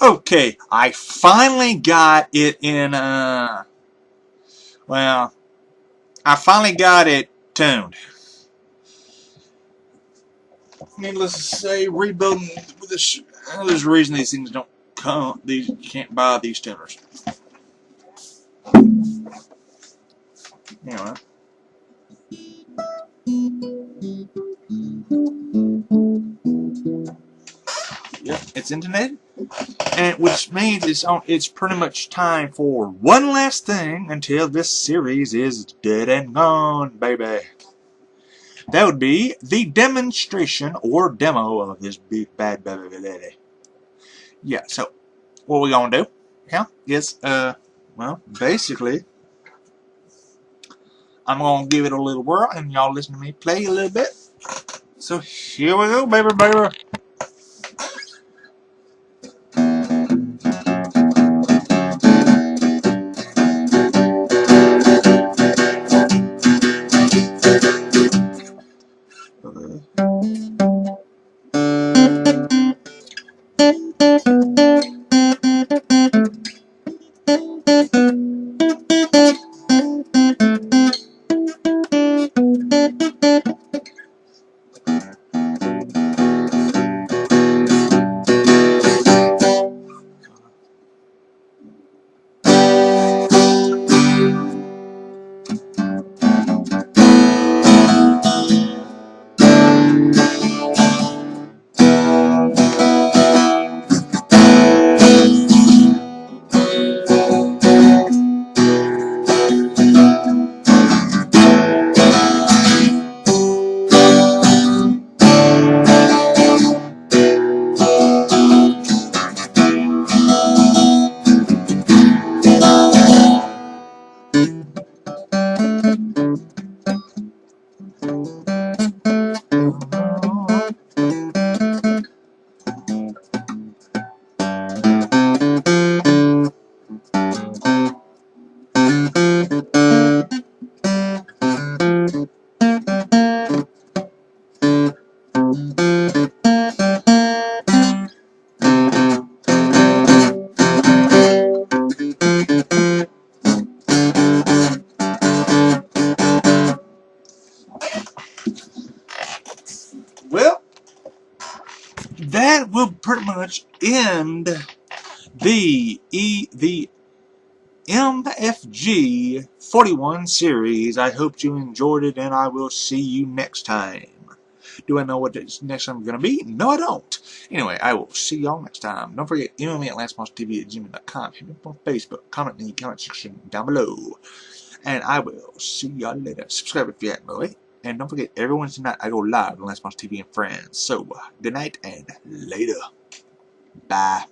Okay, I finally got it in, well, I finally got it tuned. Needless to say, rebuilding with this, there's a reason these things don't come, you can't buy these tuners. Anyway. Yep, it's internet, and which means it's pretty much time for one last thing until this series is dead and gone, baby. That would be the demonstration or demo of this big bad baby lady. Yeah, so what we gonna do? Yeah, is well, basically, I'm gonna give it a little whirl, and y'all listen to me play a little bit. So here we go, baby, baby. Well, that will pretty much end the MFG 41 series. I hope you enjoyed it, and I will see you next time. Do I know what this next time is going to be? No, I don't. Anyway, I will see y'all next time. Don't forget, email me at lastmonstertv@gmail.com. Hit me up on Facebook. Comment in the comment section down below. And I will see y'all later. Subscribe if you haven't already. And don't forget, every Wednesday night I go live on Last Monster TV and Friends. So, good night and later. Bye.